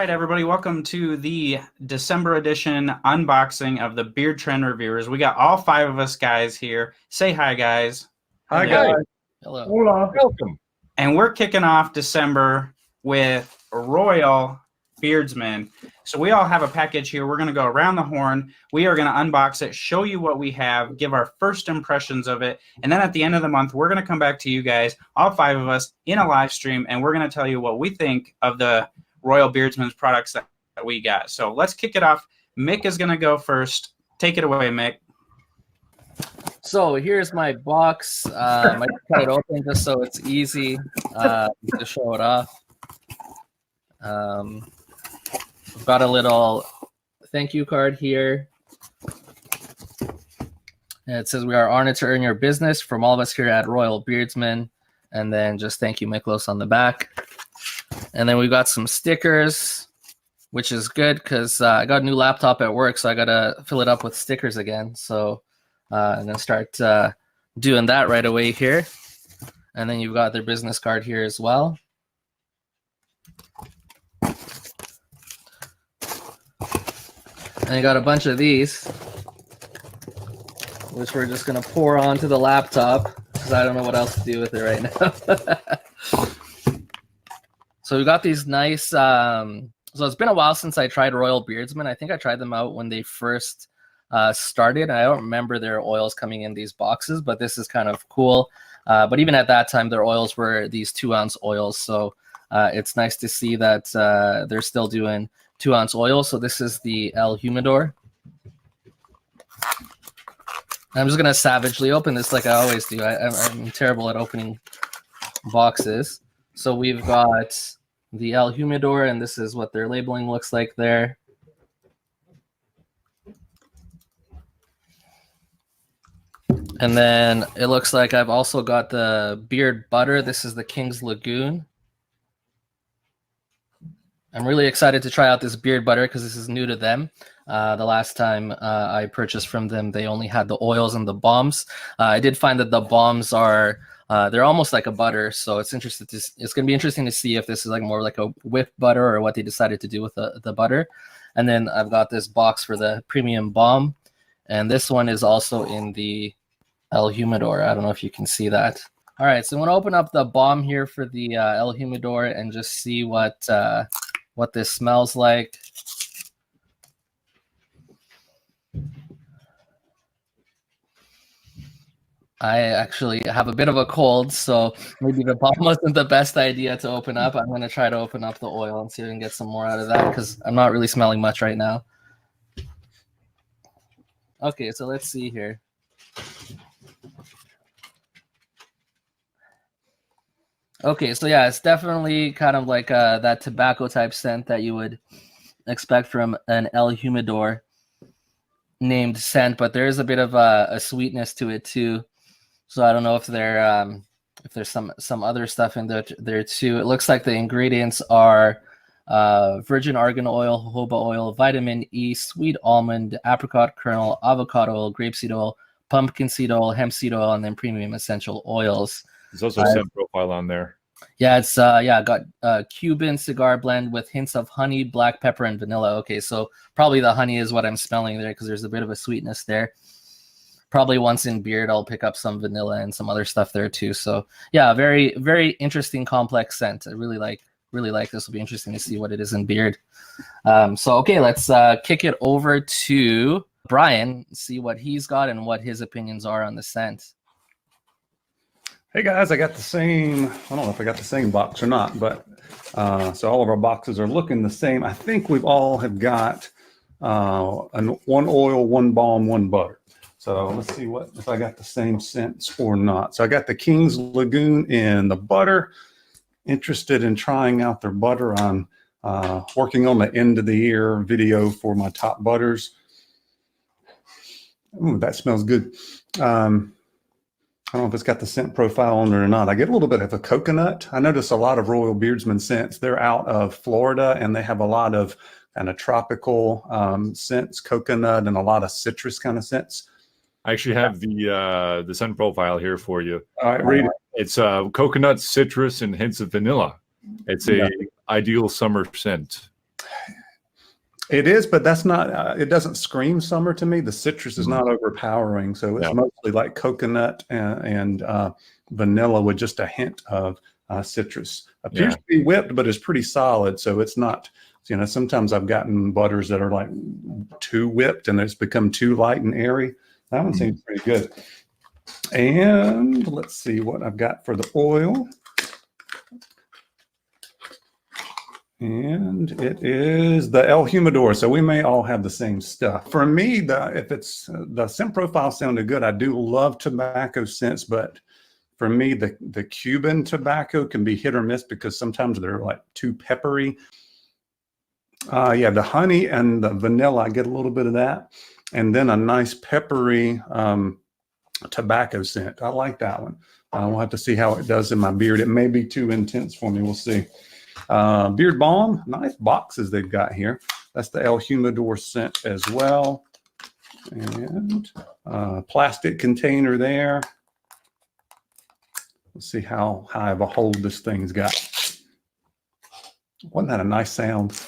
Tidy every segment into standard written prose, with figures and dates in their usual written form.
right, everybody, welcome to the December edition unboxing of the Beard Trend Reviewers. We got all 5 of us guys here. Say hi, guys. Hi, guys. Hello. Hola. Welcome. And we're kicking off December with Royal Beardsmen. So we all have a package here. We're going to go around the horn. We are going to unbox it, show you what we have, give our first impressions of it. And then at the end of the month, we're going to come back to you guys, all 5 of us, in a live stream, and we're going to tell you what we think of the Royal Beardsmen's products that we got. So let's kick it off. Mick is going to go first. Take it away, Mick. So here's my box. I cut it open just so it's easy to show it off. I've got a little thank you card here. And it says, "We are honored to earn your business from all of us here at Royal Beardsmen." And then just "Thank you, Miklos" on the back. And then we got some stickers, which is good because I got a new laptop at work, so I got to fill it up with stickers again. So I'm going to start doing that right away here. And then you've got their business card here as well. And you got a bunch of these, which we're just going to pour onto the laptop because I don't know what else to do with it right now. So we got these nice, so it's been a while since I tried Royal Beardsmen. I think I tried them out when they first started. I don't remember their oils coming in these boxes, but this is kind of cool. But even at that time, their oils were these 2-ounce oils. So it's nice to see that they're still doing 2-ounce oils. So this is the El Humidor. I'm just going to savagely open this like I always do. I'm terrible at opening boxes. So we've got the El Humidor, and this is what their labeling looks like there. And then it looks like I've also got the Beard Butter. This is the King's Lagoon. I'm really excited to try out this Beard Butter because this is new to them. The last time I purchased from them, they only had the oils and the balms. I did find that the balms are they're almost like a butter, so it's going to be interesting to see if this is like more like a whip butter or what they decided to do with the butter. And then I've got this box for the premium balm, and this one is also in the El Humidor. I don't know if you can see that. All right, so I'm going to open up the balm here for the El Humidor and just see what this smells like. I actually have a bit of a cold, so maybe the balm wasn't the best idea to open up. I'm going to try to open up the oil and see if I can get some more out of that because I'm not really smelling much right now. Okay, so let's see here. Okay, so yeah, it's definitely kind of like that tobacco type scent that you would expect from an El Humidor named scent, but there is a bit of a sweetness to it too. So I don't know if there's some other stuff in there too. It looks like the ingredients are virgin argan oil, jojoba oil, vitamin E, sweet almond, apricot kernel, avocado oil, grapeseed oil, pumpkin seed oil, hemp seed oil, and then premium essential oils. There's also a scent profile on there. Yeah, it's got Cuban cigar blend with hints of honey, black pepper, and vanilla. Okay, so probably the honey is what I'm smelling there because there's a bit of a sweetness there. Probably once in beard, I'll pick up some vanilla and some other stuff there too. So yeah, very, very interesting, complex scent. I really like this. Will be interesting to see what it is in beard. So okay, let's kick it over to Brian, see what he's got and what his opinions are on the scent. Hey guys, I got the same, I don't know if I got the same box or not, but so all of our boxes are looking the same. I think we've all have got one oil, one balm, one butter. So let's see if I got the same scents or not. So I got the King's Lagoon in the butter. Interested in trying out their butter. I'm working on the end of the year video for my top butters. Ooh, that smells good. I don't know if it's got the scent profile on it or not. I get a little bit of a coconut. I notice a lot of Royal Beardsmen scents. They're out of Florida and they have a lot of kind of tropical scents, coconut, and a lot of citrus kind of scents. I actually have the scent profile here for you. All right, read it. It's coconut, citrus, and hints of vanilla. It's a ideal summer scent. It is, but that's not. It doesn't scream summer to me. The citrus is not overpowering, so it's Yeah. mostly like coconut and vanilla with just a hint of citrus. Appears Yeah. to be whipped, but it's pretty solid. So it's not. You know, sometimes I've gotten butters that are like too whipped and it's become too light and airy. That one seems pretty good. And let's see what I've got for the oil. And it is the El Humidor, so we may all have the same stuff. For me, if it's the scent profile sounded good. I do love tobacco scents, but for me, the Cuban tobacco can be hit or miss because sometimes they're like too peppery. Yeah, the honey and the vanilla, I get a little bit of that, and then a nice peppery tobacco scent. I like that one. We'll have to see how it does in my beard. It may be too intense for me. We'll see. Beard balm, nice boxes they've got here. That's the El Humidor scent as well. And plastic container there. Let's see how high of a hold this thing's got. Wasn't that a nice sound?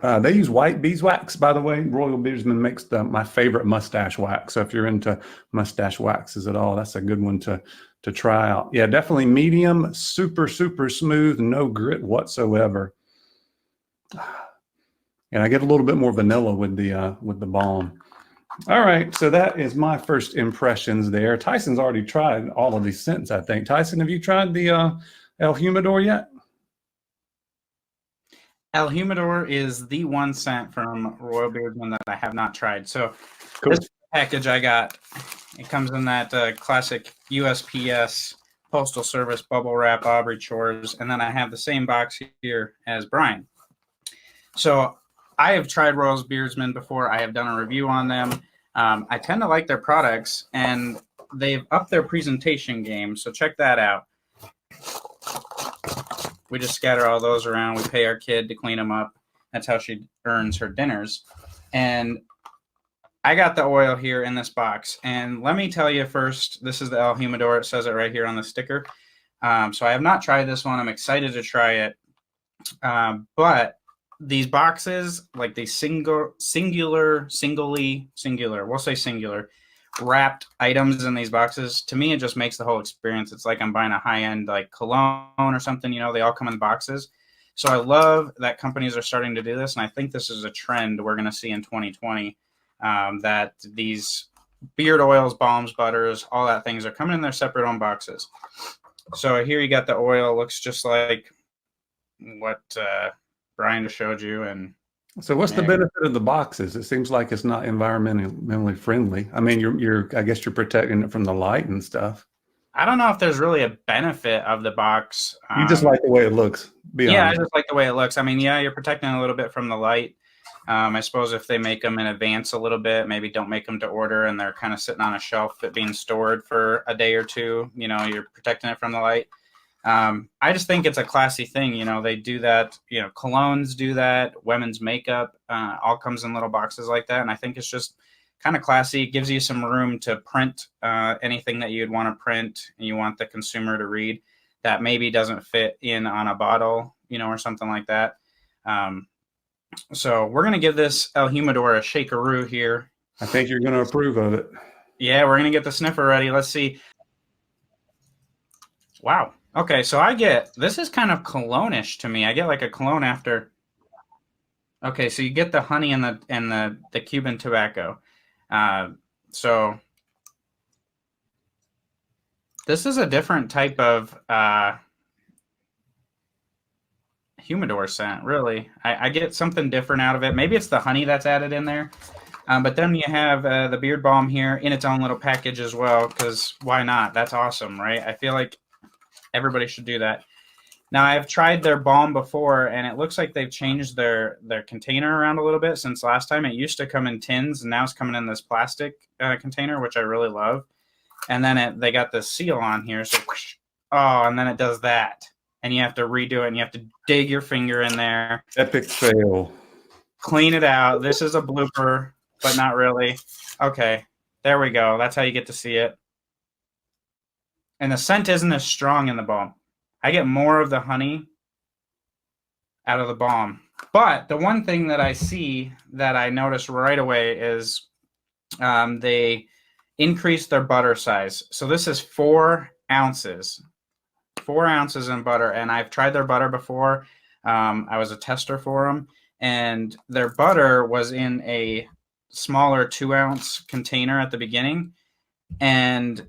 They use white beeswax, by the way. Royal Beardsmen makes my favorite mustache wax. So if you're into mustache waxes at all, that's a good one to try out. Yeah, definitely medium, super, super smooth, no grit whatsoever. And I get a little bit more vanilla with the balm. All right, so that is my first impressions there. Tyson's already tried all of these scents, I think. Tyson, have you tried the El Humidor yet? El Humidor is the one scent from Royal Beardsmen that I have not tried. So Cool. this package I got, it comes in that classic USPS Postal Service bubble wrap Aubrey Chores, and then I have the same box here as Brian. So I have tried Royal Beardsmen before. I have done a review on them. I tend to like their products, and they've upped their presentation game, so check that out. We just scatter all those around. We pay our kid to clean them up. That's how she earns her dinners. And I got the oil here in this box. And let me tell you first, this is the El Humidor. It says it right here on the sticker. So I have not tried this one. I'm excited to try it. But these boxes, like the singular, we'll say singular, wrapped items in these boxes, to me it just makes the whole experience. It's like I'm buying a high-end like cologne or something, you know. They all come in boxes. So I love that companies are starting to do this, and I think this is a trend we're going to see in 2020, that these beard oils, balms, butters, all that things are coming in their separate own boxes. So here you got the oil. Looks just like what Brian just showed you. And so what's the benefit of the boxes? It seems like it's not environmentally friendly. I mean, I guess you're protecting it from the light and stuff. I don't know if there's really a benefit of the box. You just like the way it looks. Yeah, honest. I just like the way it looks. I mean, yeah, you're protecting a little bit from the light. I suppose if they make them in advance a little bit, maybe don't make them to order and they're kind of sitting on a shelf being stored for a day or two, you know, you're protecting it from the light. I just think it's a classy thing. You know, they do that, you know, colognes do that, women's makeup, all comes in little boxes like that. And I think it's just kind of classy. It gives you some room to print anything that you'd want to print and you want the consumer to read that maybe doesn't fit in on a bottle, you know, or something like that. So we're going to give this El Humidor a shakeroo here. I think you're going to approve of it. Yeah, we're going to get the sniffer ready. Let's see. Wow. Okay, so this is kind of cologne-ish to me. I get like a cologne after. Okay, so you get the honey and the Cuban tobacco. So this is a different type of humidor scent, really. I get something different out of it. Maybe it's the honey that's added in there. But then you have the beard balm here in its own little package as well, because why not? That's awesome, right? I feel like everybody should do that. Now, I've tried their balm before, and it looks like they've changed their container around a little bit since last time. It used to come in tins, and now it's coming in this plastic container, which I really love. And then they got the seal on here, so whoosh, oh, and then it does that. And you have to redo it, and you have to dig your finger in there. Epic fail. Clean it out. This is a blooper, but not really. Okay, there we go. That's how you get to see it. And the scent isn't as strong in the balm. I get more of the honey out of the balm. But the one thing that I see that I noticed right away is they increased their butter size. So this is 4 ounces. 4 ounces in butter, and I've tried their butter before. I was a tester for them, and their butter was in a smaller 2-ounce container at the beginning, and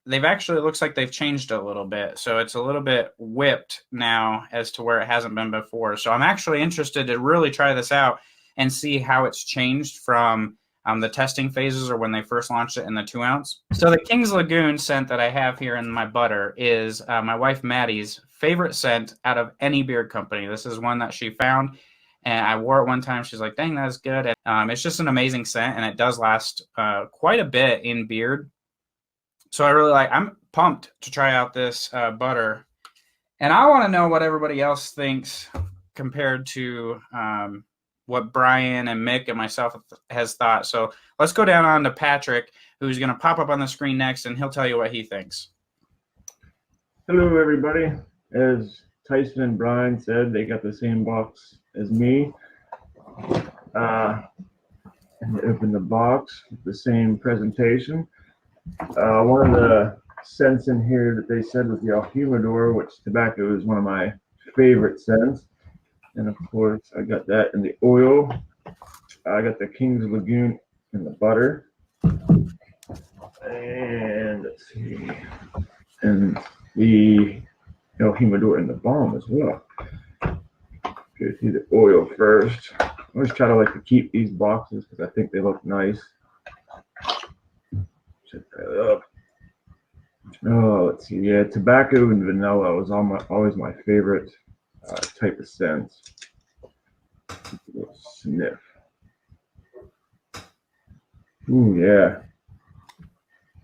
they've actually, it looks like they've changed a little bit. So it's a little bit whipped now as to where it hasn't been before. So I'm actually interested to really try this out and see how it's changed from the testing phases or when they first launched it in the 2-ounce. So the King's Lagoon scent that I have here in my butter is my wife Maddie's favorite scent out of any beard company. This is one that she found, and I wore it one time. She's like, dang, that's good. And, it's just an amazing scent, and it does last quite a bit in beard. So I really like, I'm pumped to try out this butter. And I want to know what everybody else thinks compared to what Brian and Mick and myself has thought. So let's go down on to Patrick, who's going to pop up on the screen next, and he'll tell you what he thinks. Hello, everybody. As Tyson and Brian said, they got the same box as me. And open the box, the same presentation. One of the scents in here that they said was the Humidor, which tobacco is one of my favorite scents. And of course, I got that in the oil. I got the King's Lagoon in the butter. And let's see. And the Humidor in the balm as well. Go through the oil first. I always try to like to keep these boxes because I think they look nice. Check that up. Oh, let's see. Yeah, tobacco and vanilla was always my favorite type of scents. Sniff. Ooh, yeah.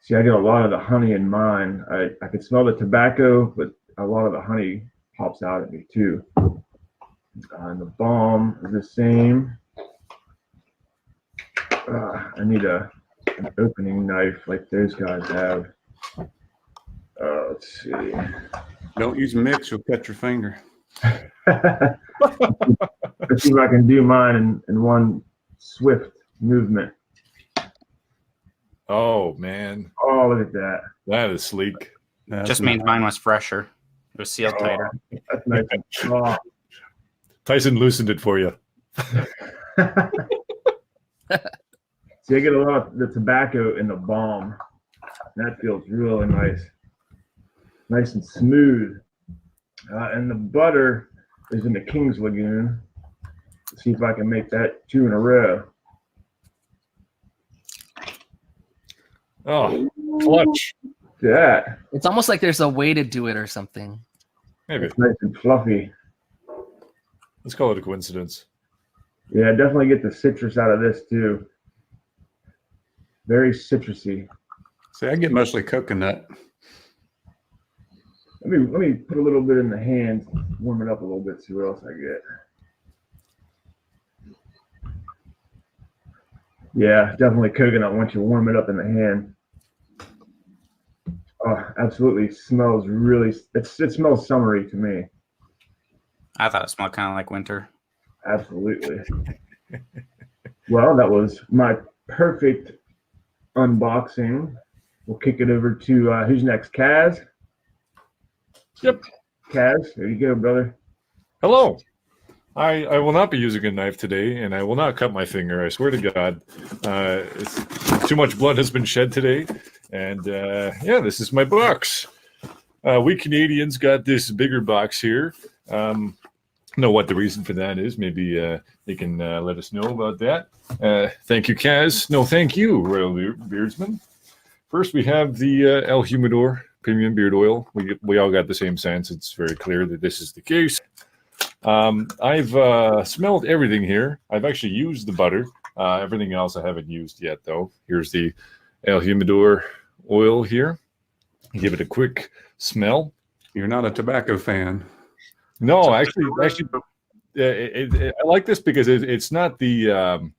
See, I get a lot of the honey in mine. I can smell the tobacco, but a lot of the honey pops out at me too. And the balm is the same. I need an opening knife like those guys have. Let's see. Don't use mix, you'll cut your finger. Let's see if I can do mine in one swift movement. Oh, man. Oh, look at that. That is sleek. Just means mine was fresher. It was sealed tighter. That's nice. Oh. Tyson loosened it for you. See, I get a lot of the tobacco in the balm. That feels really nice. Nice and smooth. And the butter is in the King's Lagoon. Let's see if I can make that 2 in a row. Oh, clutch. That. It's almost like there's a way to do it or something. Maybe. It's nice and fluffy. Let's call it a coincidence. Yeah, definitely get the citrus out of this too. Very citrusy. See, I get mostly coconut. Let me put a little bit in the hand, warm it up a little bit, see what else I get. Yeah, definitely coconut once you warm it up in the hand. Oh, absolutely smells really, it smells summery to me. I thought it smelled kind of like winter. Absolutely. Well, that was my perfect unboxing. We'll kick it over to who's next? Kaz? Yep. Kaz, there you go, brother. Hello. I will not be using a knife today, and I will not cut my finger. I swear to God. Too much blood has been shed today. And yeah, this is my box. We Canadians got this bigger box here. Know what the reason for that is. Maybe they can let us know about that. Thank you, Kaz. No, thank you, Royal Beardsmen. First, we have the El Humidor Premium Beard Oil. We all got the same sense. It's very clear that this is the case. I've smelled everything here. I've actually used the butter. Everything else I haven't used yet, though. Here's the El Humidor oil here. Give it a quick smell. You're not a tobacco fan. No, actually, I like this because it's not the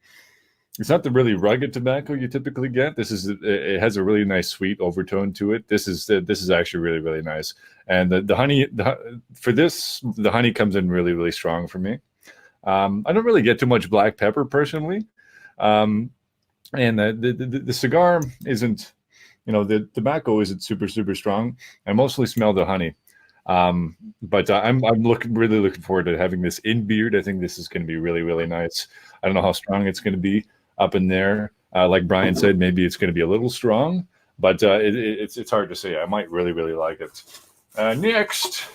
really rugged tobacco you typically get. It has a really nice sweet overtone to it. This is actually really, really nice. And the honey for this, the honey comes in really, really strong for me. I don't really get too much black pepper personally. And the cigar isn't, the tobacco isn't super, super strong. I mostly smell the honey. But I'm really looking forward to having this in beard. I think this is going to be really, really nice. I don't know how strong it's going to be up in there. Like Brian said, maybe it's going to be a little strong, but it's hard to say. I might really, really like it. Next,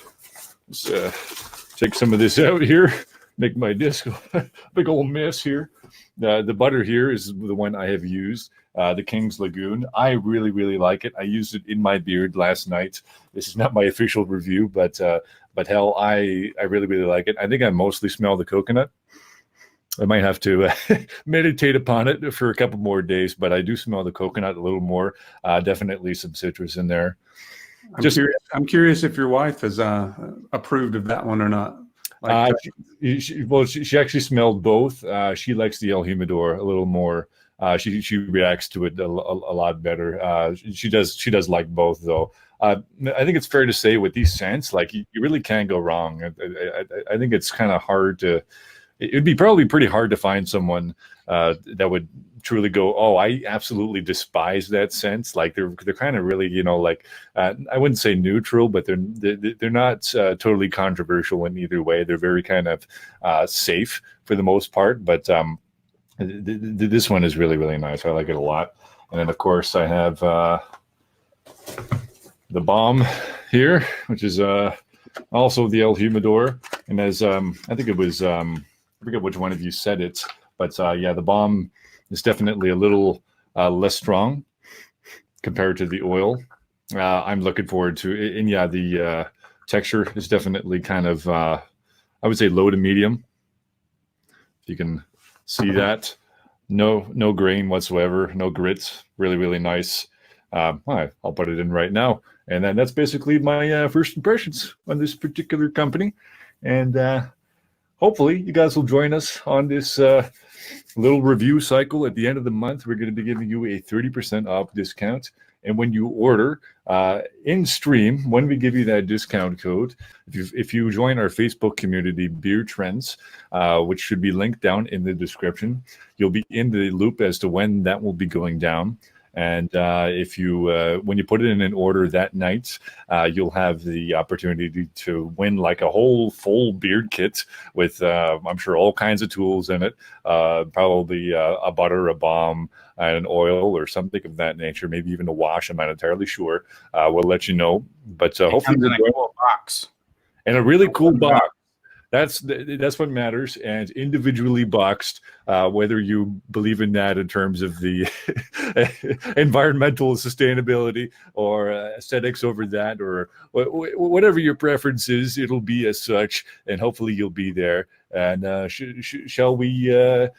let's take some of this out here. Make my disc a big old mess here. The butter here is the one I have used, the King's Lagoon. I really, really like it. I used it in my beard last night. This is not my official review, but hell, I really, really like it. I think I mostly smell the coconut. I might have to meditate upon it for a couple more days, but I do smell the coconut a little more. Definitely some citrus in there. I'm curious if your wife has approved of that one or not. She actually smelled both. She likes the El Humidor a little more. She reacts to it a lot better. She does like both though. I think it's fair to say with these scents, like you really can't go wrong. I think it's kind of hard to. It'd be probably pretty hard to find someone that would truly go, oh, I absolutely despise that scent. Like they're kind of really, like I wouldn't say neutral, but they're not totally controversial in either way. They're very kind of safe for the most part. But this one is really, really nice. I like it a lot. And then of course I have the bomb here, which is also the El Humidor. And as I think it was. I forget which one of you said it, but yeah, the bomb is definitely a little less strong compared to the oil. I'm looking forward to it. And yeah, the texture is definitely kind of, I would say low to medium. You can see that. No grain whatsoever, no grits. Really, really nice. All right, I'll put it in right now. And then that's basically my first impressions on this particular company. And hopefully you guys will join us on this little review cycle. At the end of the month, we're going to be giving you a 30% off discount. And when you order in stream, when we give you that discount code, if you join our Facebook community, Beard Trends, which should be linked down in the description, you'll be in the loop as to when that will be going down. And if you, when you put it in an order that night, you'll have the opportunity to win like a whole full beard kit with, I'm sure, all kinds of tools in it. Probably a butter, a balm, and an oil or something of that nature. Maybe even a wash. I'm not entirely sure. We'll let you know. But hopefully, in a cool box. And a really cool box. That's what matters, and individually boxed, whether you believe in that in terms of the environmental sustainability or aesthetics over that, or whatever your preference is, it'll be as such, and hopefully you'll be there. And shall we,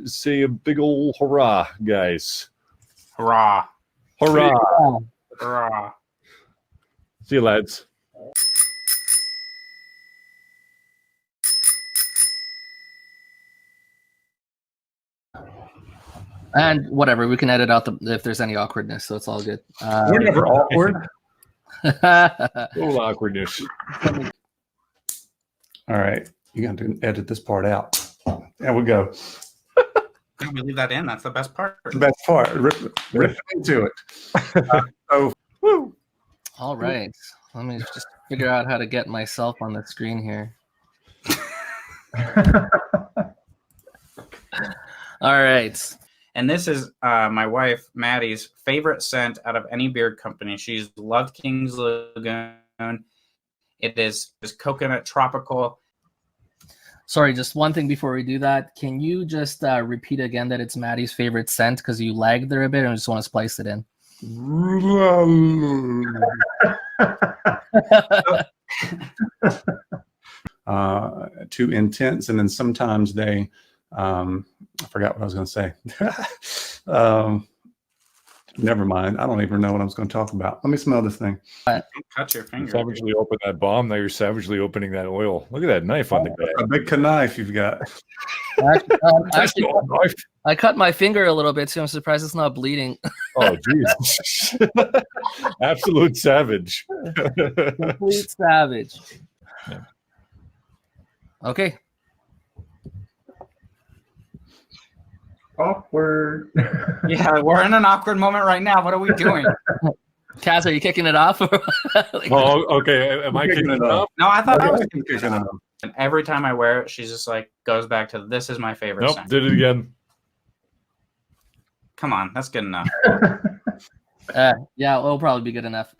say a big old hurrah, guys? Hurrah! Hurrah! Hurrah! See you, lads. And whatever, we can edit out if there's any awkwardness, so it's all good. We're never awkward. A little awkwardness. All right, you got to edit this part out. There we go. Can we leave that in? That's the best part. The best part. Rip into it. Woo. All right, let me just figure out how to get myself on the screen here. All right. And this is my wife, Maddie's favorite scent out of any beard company. She's loved King's Lagoon. It is coconut tropical. Sorry, just one thing before we do that. Can you just repeat again that it's Maddie's favorite scent? Because you lagged there a bit and I just want to splice it in. Too intense. And then sometimes they... I forgot what I was going to say. Never mind. I don't even know what I was going to talk about. Let me smell this thing. Cut your finger. Savagely open that bomb. Now you're savagely opening that oil. Look at that knife on the back. A big knife you've got. Actually, I cut my finger a little bit, so I'm surprised it's not bleeding. Oh, jeez. Absolute savage. Complete savage. Yeah. Okay. Awkward. Yeah, we're in an awkward moment right now. What are we doing? Kaz, are you kicking it off? Like, Oh, okay. Am I Kicking kicking it it off. off? No, I thought I was Kicking it off. And every time I wear it, she's just like goes back to this is my favorite Nope, scent. did it again. Come on, that's good enough. yeah, it'll probably be good enough.